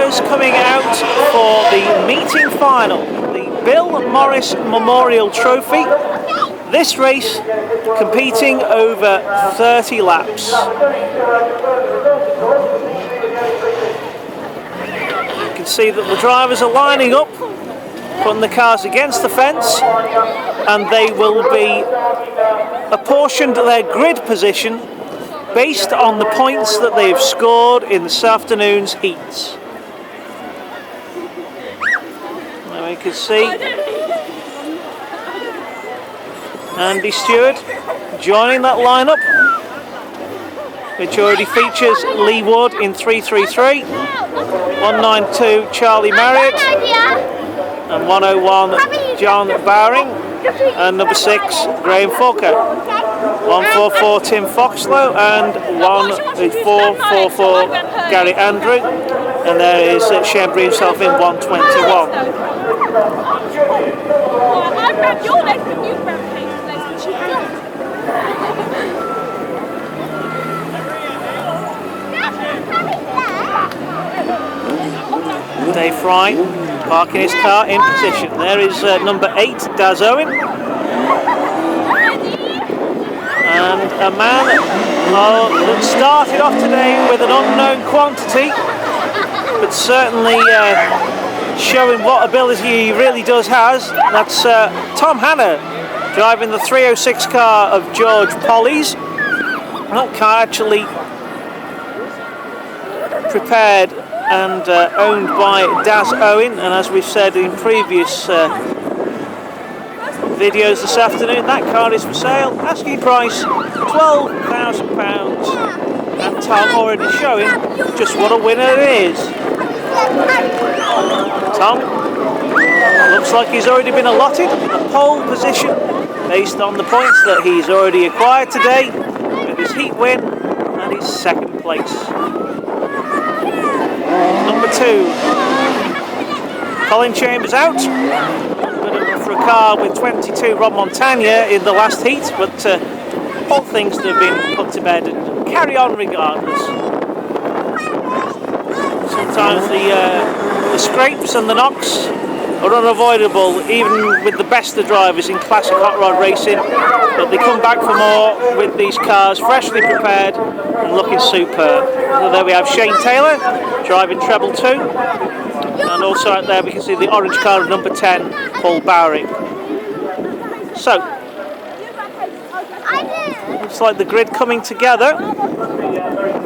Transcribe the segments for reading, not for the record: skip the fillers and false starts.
drivers coming out for the meeting final, the Bill Morris Memorial Trophy. This race competing over 30 laps. You can see that the drivers are lining up, putting the cars against the fence, and they will be apportioned their grid position based on the points that they've scored in this afternoon's heats. Now we can see Andy Steward joining that lineup, which already features Lee Wood in 333, 192 Charlie Marriott, and 101 John Bowring, and number 6 Graham Falker, 144 Tim Foxlow, and 444 Gary Andrew, and there is Shembry himself in 121. Dave Fry parking his car in position. There is number 8 Daz Owen, and a man that started off today with an unknown quantity, but certainly showing what ability he really does has. That's Tom Hanna driving the 306 car of George Polly's. That car actually prepared and owned by Daz Owen, and as we've said in previous videos this afternoon, that car is for sale. Asking price £12,000, and Tom already showing just what a winner it is. Tom looks like he's already been allotted a pole position based on the points that he's already acquired today with his heat win and his second place. Number 2, Colin Chambers out, but for a car with 22 Rob Montagna in the last heat, but all things that have been put to bed and carry on regardless. Sometimes the scrapes and the knocks are unavoidable, even with the best of drivers in classic hot rod racing, but they come back for more with these cars freshly prepared and looking superb. So there we have Shane Taylor driving treble 2, and also out there we can see the orange car of number 10 Paul Bowring. So looks like the grid coming together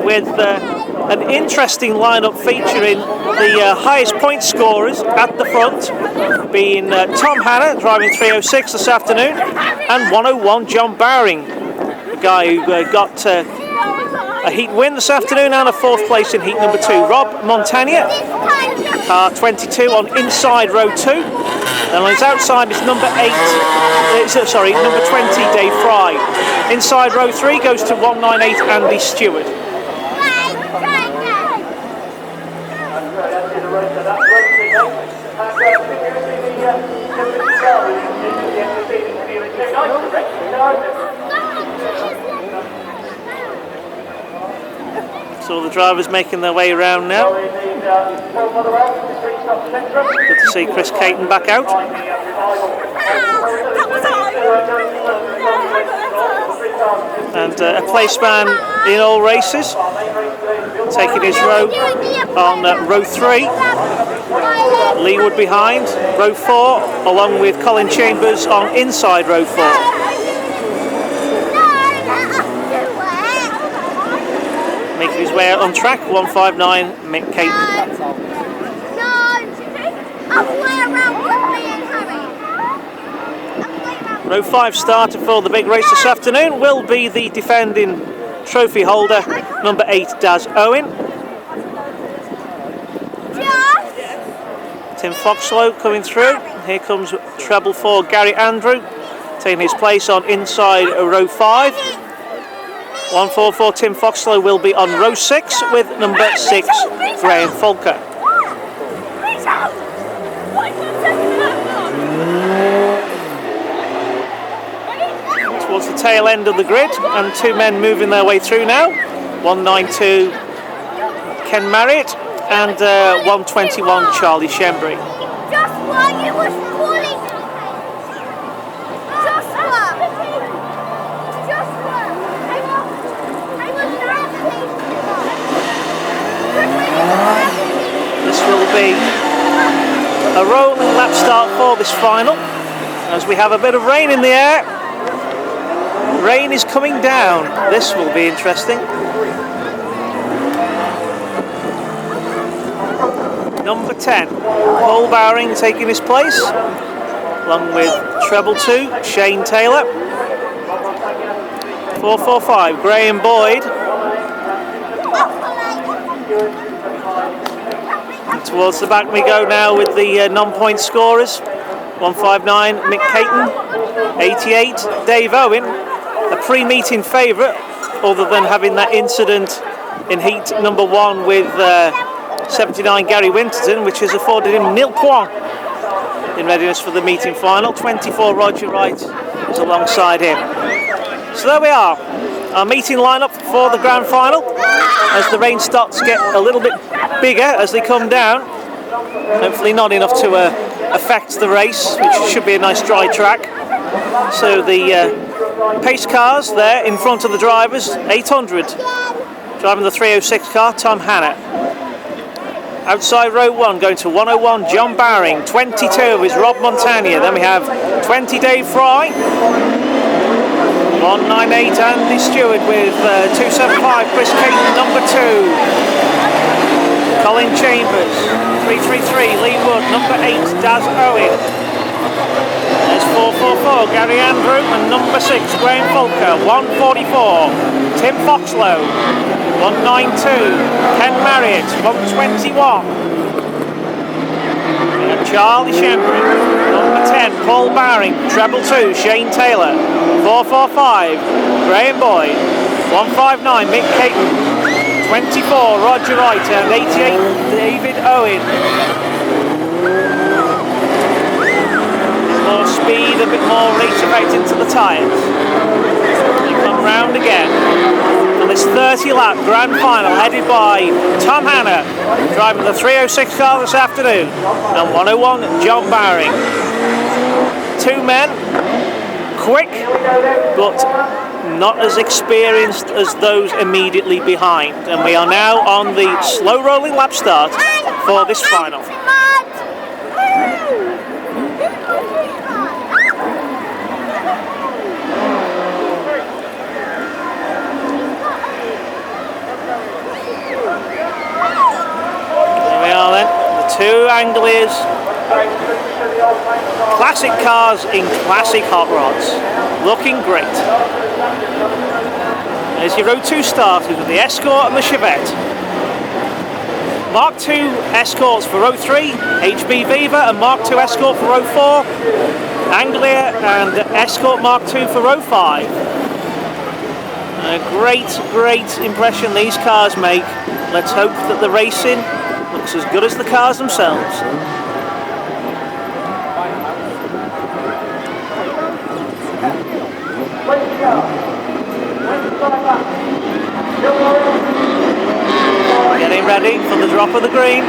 with an interesting lineup featuring the highest point scorers at the front, being Tom Hanna driving 306 this afternoon, and 101 John Bowring, the guy who got a heat win this afternoon and a 4th place in heat number 2. Rob Montagna, car 22 on inside row 2, and on his outside is number 20 Dave Fry. Inside row 3 goes to 198 Andy Stewart. So the drivers making their way around now. Good to see Chris Caton back out. And a placeman in all races, taking his row on row 3. Lee Wood behind, row 4, along with Colin Chambers on inside row 4. Making his way out on track, 159 Mick Caton. Row 5 starter for the big race this afternoon will be the defending trophy holder, number 8 Daz Owen. Tim Foxlow coming through. Here comes treble 4 Gary Andrew, taking his place on inside row 5. 144 Tim Foxlow will be on row 6 with number 6 Graham Falker. Towards the tail end of the grid, and 2 men moving their way through now. 192 Ken Marriott and 121 Charlie Shembry. Just while you was pulling. Just what? Just what? I was This will be a rolling lap start for this final, as we have a bit of rain in the air. Rain is coming down. This will be interesting. Number 10, Paul Bowring taking his place, along with treble 2, Shane Taylor. 445, Graham Boyd. And towards the back we go now with the non-point scorers. 159, Mick Caton. 88, Dave Owen, a pre-meeting favourite, other than having that incident in heat number 1 with 79 Gary Winterton, which has afforded him nil point in readiness for the meeting final. 24 Roger Wright is alongside him. So there we are, our meeting lineup for the grand final, as the rain starts to get a little bit bigger as they come down. Hopefully not enough to affect the race, which should be a nice dry track. So the pace cars there in front of the drivers. 800 driving the 306 car, Tom Hannah. Outside row 1 going to 101, John Bowring. 22 is Rob Montagna. Then we have 20 Dave Fry. 198 Andy Steward with 275 Chris Caton, number 2. Colin Chambers. 333 Lee Wood, number 8 Daz Owen. There's 444 Gary Andrew and number 6 Graham Fulker. 144 Tim Foxlow. 192 Ken Marriott. 121 and Charlie Shembry. Number 10 Paul Bowring. Treble 2 Shane Taylor. 445 Graham Boyd. 159 Mick Caton. 24 Roger Wright and 88 David Owen. More speed, a bit more rate effect into the tyres. You come round again for this 30 lap grand final, headed by Tom Hannah, driving the 306 car this afternoon, and 101 John Bowring. 2 men, quick, but not as experienced as those immediately behind. And we are now on the slow rolling lap start for this final. There we are then, the 2 Anglias. Classic cars in classic hot rods, looking great. There's your row 2 starters with the Escort and the Chevette. Mark II Escorts for row 3, HB Viva and Mark II Escort for row 4, Anglia and Escort Mark II for row 5. A great impression these cars make. Let's hope that the racing looks as good as the cars themselves. Getting ready for the drop of the green.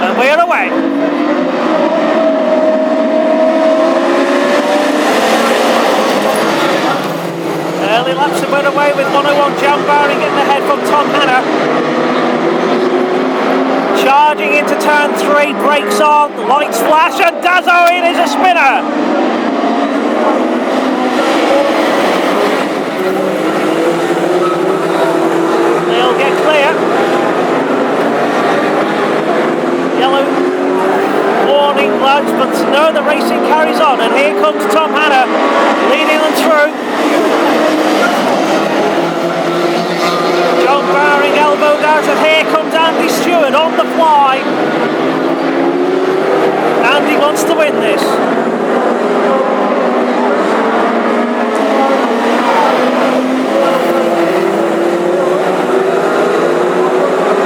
And we are away. Early laps are put away with 101 John Bowring getting ahead from Tom Hannah. Charging into turn 3, brakes on, lights flash, and Daz Owen is a spinner. They'll get clear. Yellow warning lads, but no, the racing carries on, and here comes Tom Hannah leading them through. John Bowring elbowed out, and here comes Andy Stewart on the fly. Andy wants to win this.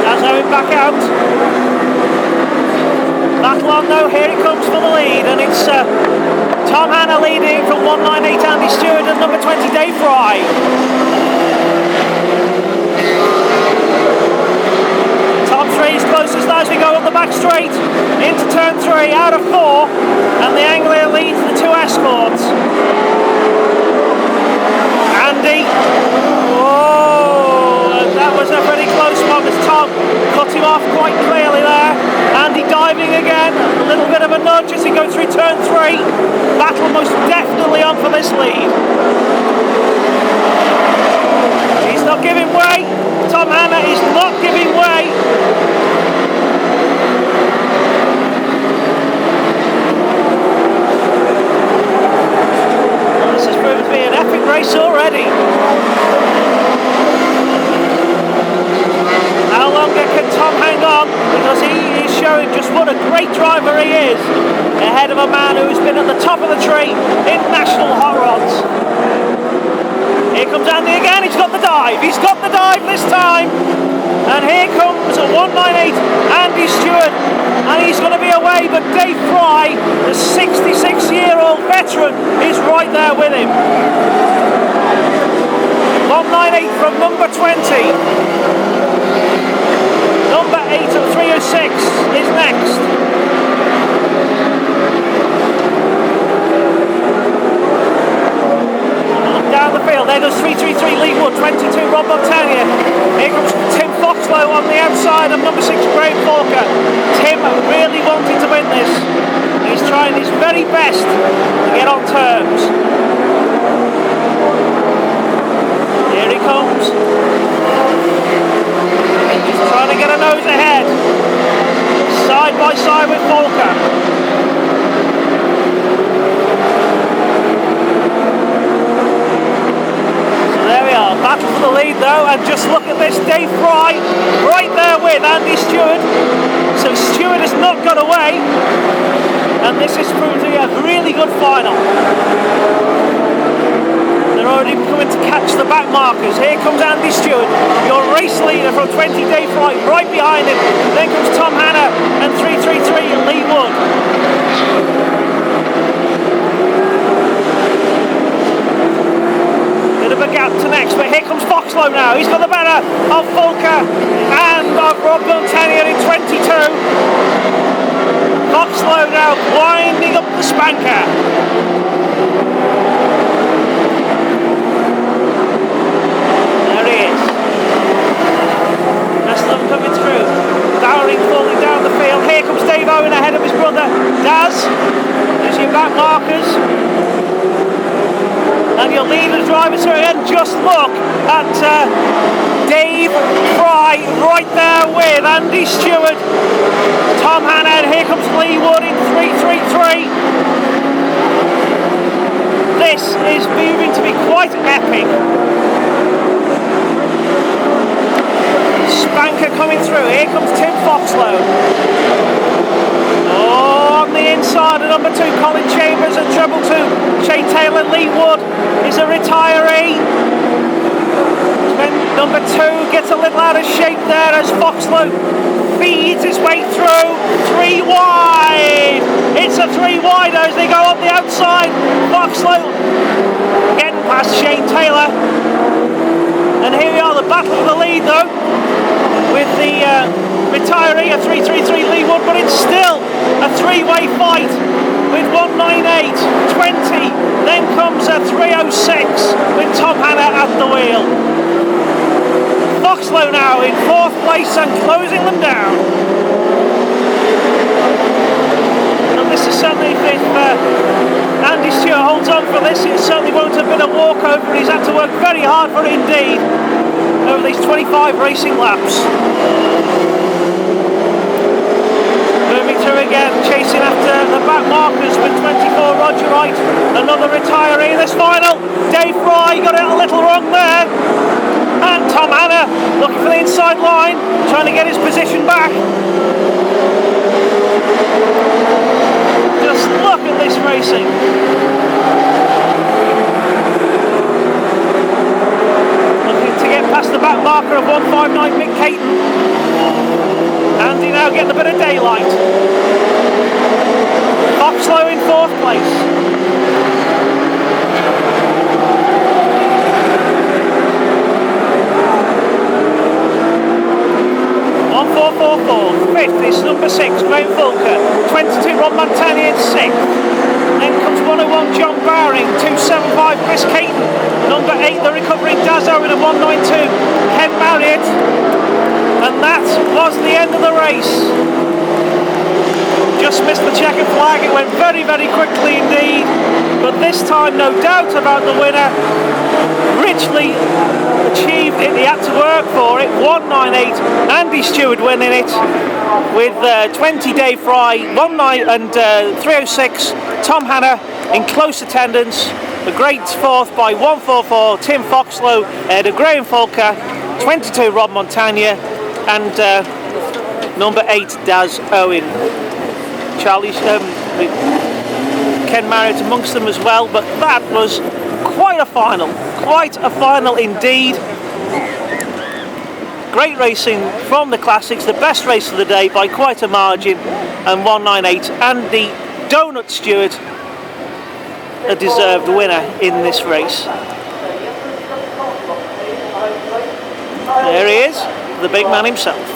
That's Owen back out. Battle on though, here he comes for the lead, and it's Tom Hannah leading from 198 Andy Stewart and number 20 Dave Fry. Andy's closest now as we go up the back straight into turn 3 out of 4, and the Anglia leads the 2 escorts. Andy, that was a pretty close one as Tom cut him off quite clearly there. Andy diving again, a little bit of a nudge as he goes through turn 3. Battle most definitely on for this lead. He's not giving way. Tom Hannah is not giving way. This has proven to be an epic race already. How longer can Tom hang on? Because he is showing just what a great driver he is, ahead of a man who's been at the top of the tree in national hot rods. Here comes Andy again, he's got the dive this time, and here comes a 198 Andy Steward, and he's going to be away, but Dave Fry, the 66-year-old veteran, is right there with him. 198 from number 20. Number 8 of 306 is next. Down the field, there goes 333 Lee Wood, 22 Rob Montagnier. Here comes Tim Foxlow on the outside of number 6 Graham Falker. Tim really wanted to win this. He's trying his very best to get on terms. Here he comes. He's trying to get a nose ahead. Side by side with Falker. Battle for the lead though, and just look at this, Dave Fry right there with Andy Steward. So Steward has not got away, and this is proving to be a really good final. They're already coming to catch the back markers. Here comes Andy Steward, your race leader from 20, Dave Fry right behind him. Then comes Tom Hannah and 333 Lee Wood. Bit of a gap to next, but here comes Foxlow now. He's got the better of Falker and of Rob Montagnier in 22. Foxlow now winding up the spanker. There he is. Rest of them coming through. Dowering falling down the field. Here comes Dave Owen ahead of his brother Daz. There's your back markers. And your leaders drivers through, and just look at Dave Fry right there with Andy Steward, Tom Hannah, and here comes Lee Wood in 333. This is moving to be quite epic. Spanker coming through, here comes Tim Foxlow. On the inside of number 2, Colin Chambers, and treble 2, Shane Taylor. Lee Wood is a retiree. When number 2 gets a little out of shape there as Foxlow feeds his way through. 3 wide. It's a 3 wide as they go up the outside. Foxlow getting past Shane Taylor. And here we are, the battle for the lead though, with the retiree, a 333 Lee Wood, but it's still a 3-way fight with 198, 20, then comes a 306 with Tom Hannah at the wheel. Foxlow now in 4th place and closing them down. And this is certainly, if Andy Stewart holds on for this, it certainly won't have been a walkover. He's had to work very hard for it indeed over these 25 racing laps. Moving through again, chasing after the back markers with 24 Roger Wright, another retiree in this final. Dave Fry got it a little wrong there, and Tom Hannah looking for the inside line, trying to get his position back. Just look at this racing. Looking to get past the back marker of 159 Mick Caton. Andy now getting a bit of daylight. Foxlow in 4th place. Four. 5th is number 6, Graham Fulker. 22, Rob Montagnier in 6th. Then comes 101, John Bowring. 275, Chris Caton. Number 8, the recovering Daz Owen at 192, Ken Marriott. And that was the end of the race. Just missed the checkered flag. It went very, very quickly indeed. But this time, no doubt about the winner. Richly achieved it. He had to work for it. 198. Andy Steward winning it with 20 Dave Fry, 19 and 306. Tom Hannah in close attendance. A great fourth by 144 Tim Foxlow, the Graham Fulker, 22 Rob Montagnier, and number 8 Daz Owen. Charlie Ken Marriott amongst them as well, but that was quite a final indeed. Great racing from the classics, the best race of the day by quite a margin, and 198, and the Donut Steward, a deserved winner in this race. There he is, the big man himself.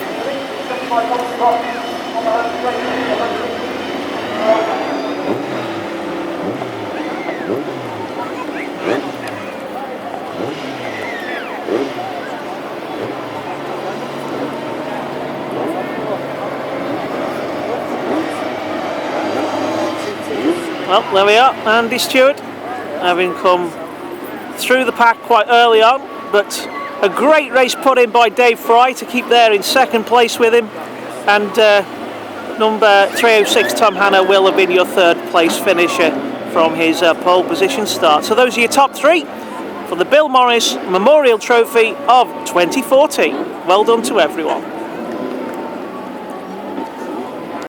Well, there we are, Andy Stewart, having come through the pack quite early on, but a great race put in by Dave Fry to keep there in second place with him, and number 306 Tom Hannah will have been your third place finisher from his pole position start. So those are your top three for the Bill Morris Memorial Trophy of 2014. Well done to everyone.